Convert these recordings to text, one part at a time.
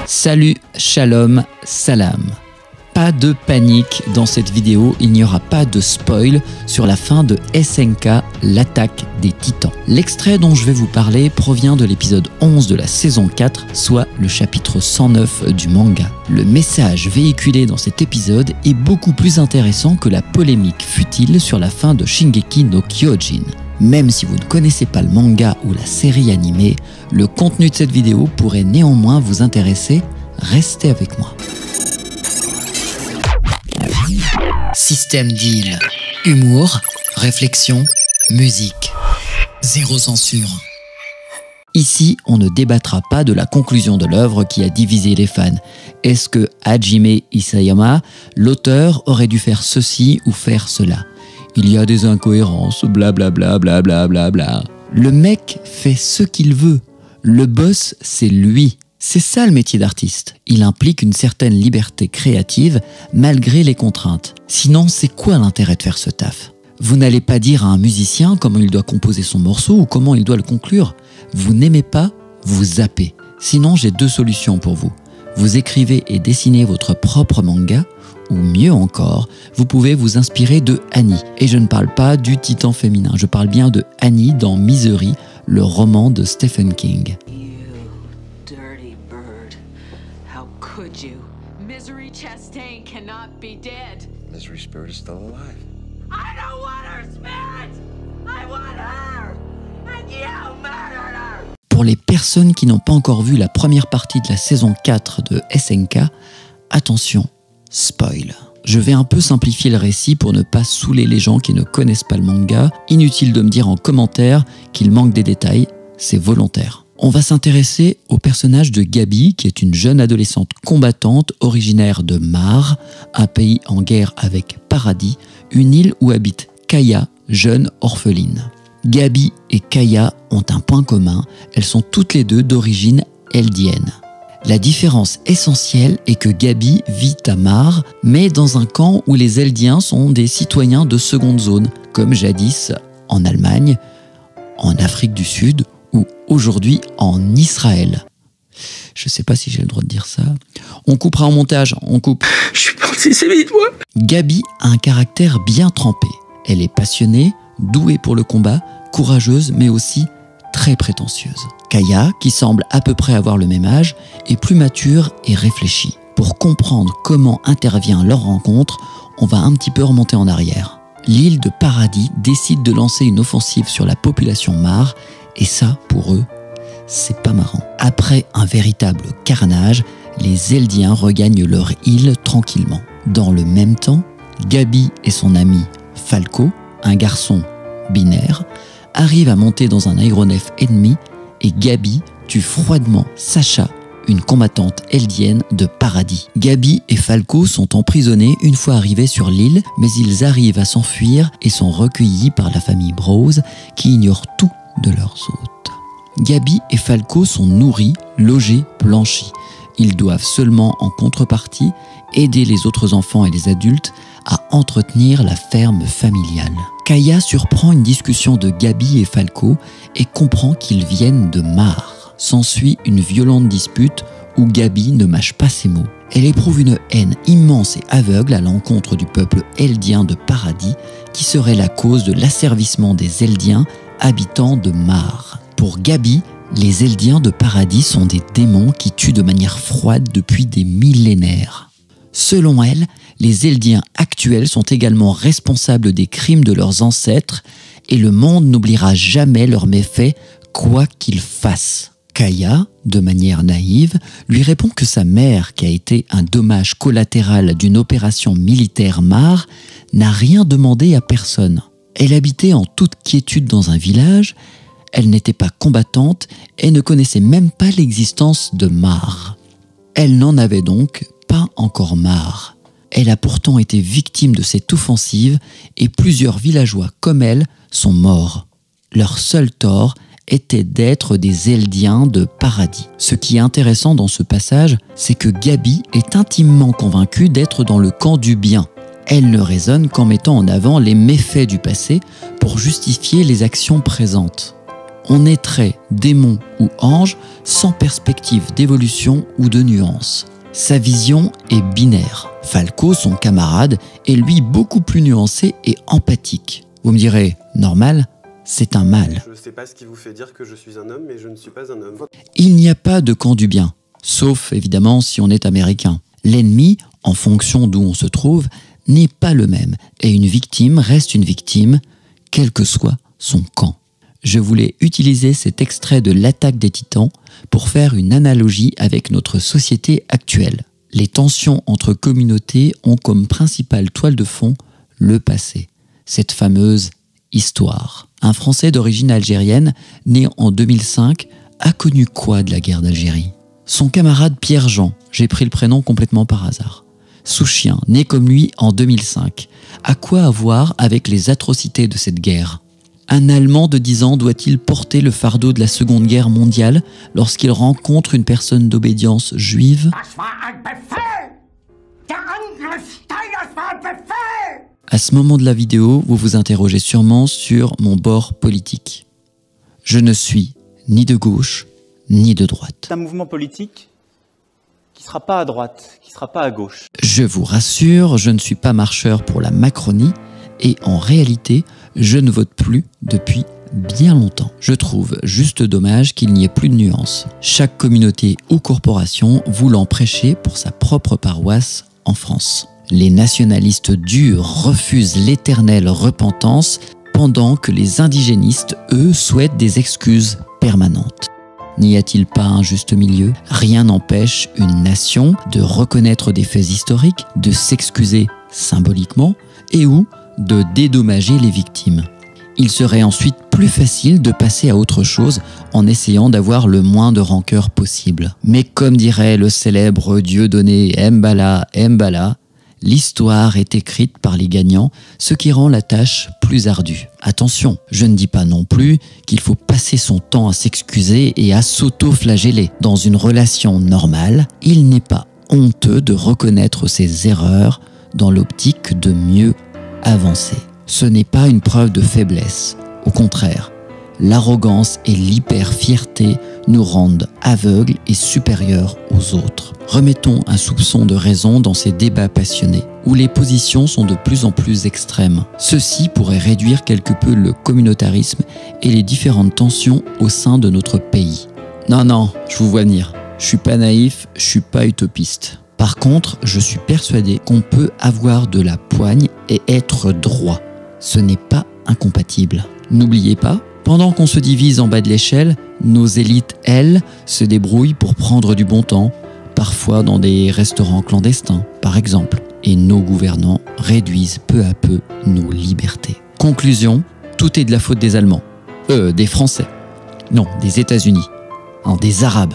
Salut, shalom, salam. Pas de panique dans cette vidéo, il n'y aura pas de spoil sur la fin de SNK, l'attaque des titans. L'extrait dont je vais vous parler provient de l'épisode 11 de la saison 4, soit le chapitre 109 du manga. Le message véhiculé dans cet épisode est beaucoup plus intéressant que la polémique futile sur la fin de Shingeki no Kyojin. Même si vous ne connaissez pas le manga ou la série animée, le contenu de cette vidéo pourrait néanmoins vous intéresser. Restez avec moi. Système deal. Humour, réflexion, musique. Zéro censure. Ici, on ne débattra pas de la conclusion de l'œuvre qui a divisé les fans. Est-ce que Hajime Isayama, l'auteur, aurait dû faire ceci ou faire cela? Il y a des incohérences, blablabla, blablabla. Bla. Le mec fait ce qu'il veut. Le boss, c'est lui. C'est ça le métier d'artiste. Il implique une certaine liberté créative malgré les contraintes. Sinon, c'est quoi l'intérêt de faire ce taf? Vous n'allez pas dire à un musicien comment il doit composer son morceau ou comment il doit le conclure. Vous n'aimez pas, vous zappez. Sinon, j'ai deux solutions pour vous. Vous écrivez et dessinez votre propre manga, ou mieux encore, vous pouvez vous inspirer de Annie. Et je ne parle pas du titan féminin, je parle bien de Annie dans Misery, le roman de Stephen King. Could you? Misery Chastain cannot be dead. Misery Spirit is still alive. I don't want her spirit! I want her! And you murdered her! Pour les personnes qui n'ont pas encore vu la première partie de la saison 4 de SNK, attention, spoil. Je vais un peu simplifier le récit pour ne pas saouler les gens qui ne connaissent pas le manga. Inutile de me dire en commentaire qu'il manque des détails, c'est volontaire. On va s'intéresser au personnage de Gabi, qui est une jeune adolescente combattante originaire de Mar, un pays en guerre avec Paradis, une île où habite Kaya, jeune orpheline. Gabi et Kaya ont un point commun, elles sont toutes les deux d'origine eldienne. La différence essentielle est que Gabi vit à Mar, mais dans un camp où les Eldiens sont des citoyens de seconde zone, comme jadis en Allemagne, en Afrique du Sud, ou aujourd'hui en Israël. Je sais pas si j'ai le droit de dire ça. On coupera en montage, on coupe. Je suis parti, c'est vite, moi. Gabi a un caractère bien trempé. Elle est passionnée, douée pour le combat, courageuse, mais aussi très prétentieuse. Kaya, qui semble à peu près avoir le même âge, est plus mature et réfléchie. Pour comprendre comment intervient leur rencontre, on va un petit peu remonter en arrière. L'île de Paradis décide de lancer une offensive sur la population Mar. Et ça, pour eux, c'est pas marrant. Après un véritable carnage, les Eldiens regagnent leur île tranquillement. Dans le même temps, Gabi et son ami Falco, un garçon binaire, arrivent à monter dans un aéronef ennemi et Gabi tue froidement Sacha, une combattante eldienne de Paradis. Gabi et Falco sont emprisonnés une fois arrivés sur l'île, mais ils arrivent à s'enfuir et sont recueillis par la famille Brose qui ignore tout de leurs hôtes. Gabi et Falco sont nourris, logés, blanchis. Ils doivent seulement, en contrepartie, aider les autres enfants et les adultes à entretenir la ferme familiale. Kaya surprend une discussion de Gabi et Falco et comprend qu'ils viennent de Mar. S'ensuit une violente dispute où Gabi ne mâche pas ses mots. Elle éprouve une haine immense et aveugle à l'encontre du peuple eldien de Paradis qui serait la cause de l'asservissement des Eldiens habitants de Mar. Pour Gabi, les Eldiens de Paradis sont des démons qui tuent de manière froide depuis des millénaires. Selon elle, les Eldiens actuels sont également responsables des crimes de leurs ancêtres et le monde n'oubliera jamais leurs méfaits, quoi qu'ils fassent. Kaya, de manière naïve, lui répond que sa mère, qui a été un dommage collatéral d'une opération militaire Mar, n'a rien demandé à personne. Elle habitait en toute quiétude dans un village, elle n'était pas combattante et ne connaissait même pas l'existence de Mar. Elle n'en avait donc pas encore marre. Elle a pourtant été victime de cette offensive et plusieurs villageois comme elle sont morts. Leur seul tort était d'être des Eldiens de Paradis. Ce qui est intéressant dans ce passage, c'est que Gabi est intimement convaincue d'être dans le camp du bien. Elle ne raisonne qu'en mettant en avant les méfaits du passé pour justifier les actions présentes. On naîtrait démon ou ange sans perspective d'évolution ou de nuance. Sa vision est binaire. Falco, son camarade, est lui beaucoup plus nuancé et empathique. Vous me direz, normal, c'est un mal. Je ne sais pas ce qui vous fait dire que je suis un homme, mais je ne suis pas un homme. Il n'y a pas de camp du bien, sauf évidemment si on est américain. L'ennemi, en fonction d'où on se trouve, n'est pas le même, et une victime reste une victime, quel que soit son camp. Je voulais utiliser cet extrait de l'Attaque des Titans pour faire une analogie avec notre société actuelle. Les tensions entre communautés ont comme principale toile de fond le passé, cette fameuse histoire. Un Français d'origine algérienne, né en 2005, a connu quoi de la guerre d'Algérie? Son camarade Pierre-Jean, j'ai pris le prénom complètement par hasard. Souchien, né comme lui en 2005, a quoi à voir avec les atrocités de cette guerre? Un Allemand de 10 ans doit-il porter le fardeau de la Seconde Guerre mondiale lorsqu'il rencontre une personne d'obédience juive? À ce moment de la vidéo, vous vous interrogez sûrement sur mon bord politique. Je ne suis ni de gauche, ni de droite. C'est un mouvement politique qui ne sera pas à droite, qui ne sera pas à gauche. Je vous rassure, je ne suis pas marcheur pour la Macronie et en réalité, je ne vote plus depuis bien longtemps. Je trouve juste dommage qu'il n'y ait plus de nuances. Chaque communauté ou corporation voulant prêcher pour sa propre paroisse en France. Les nationalistes durs refusent l'éternelle repentance pendant que les indigénistes, eux, souhaitent des excuses permanentes. N'y a-t-il pas un juste milieu? Rien n'empêche une nation de reconnaître des faits historiques, de s'excuser symboliquement et ou de dédommager les victimes. Il serait ensuite plus facile de passer à autre chose en essayant d'avoir le moins de rancœur possible. Mais comme dirait le célèbre Dieudonné Mbala Mbala, l'histoire est écrite par les gagnants, ce qui rend la tâche plus ardue. Attention, je ne dis pas non plus qu'il faut passer son temps à s'excuser et à s'auto-flageller. Dans une relation normale, il n'est pas honteux de reconnaître ses erreurs dans l'optique de mieux avancer. Ce n'est pas une preuve de faiblesse. Au contraire, l'arrogance et l'hyper-fierté nous rendent aveugles et supérieurs aux autres. Remettons un soupçon de raison dans ces débats passionnés, où les positions sont de plus en plus extrêmes. Ceci pourrait réduire quelque peu le communautarisme et les différentes tensions au sein de notre pays. Non, je vous vois venir. Je suis pas naïf, je suis pas utopiste. Par contre, je suis persuadé qu'on peut avoir de la poigne et être droit. Ce n'est pas incompatible. N'oubliez pas, pendant qu'on se divise en bas de l'échelle, nos élites, elles, se débrouillent pour prendre du bon temps, parfois dans des restaurants clandestins, par exemple. Et nos gouvernants réduisent peu à peu nos libertés. Conclusion, tout est de la faute des Allemands. Des Français. Non, des États-Unis. Non, des Arabes.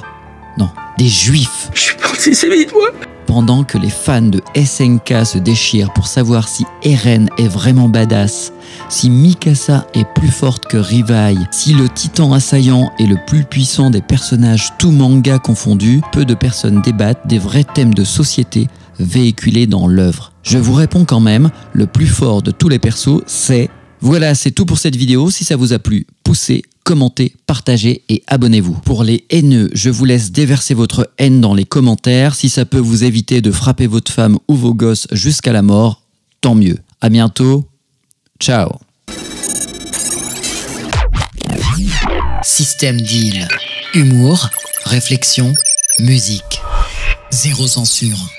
Non, des Juifs. Je suis pas antisémite, moi. Pendant que les fans de SNK se déchirent pour savoir si Eren est vraiment badass, si Mikasa est plus forte que Rivai, si le titan assaillant est le plus puissant des personnages tout manga confondus, peu de personnes débattent des vrais thèmes de société véhiculés dans l'œuvre. Je vous réponds quand même, le plus fort de tous les persos, c'est... Voilà, c'est tout pour cette vidéo. Si ça vous a plu, poussez, commentez, partagez et abonnez-vous. Pour les haineux, je vous laisse déverser votre haine dans les commentaires. Si ça peut vous éviter de frapper votre femme ou vos gosses jusqu'à la mort, tant mieux. À bientôt. Ciao. Système Deal. Humour, réflexion, musique. Zéro censure.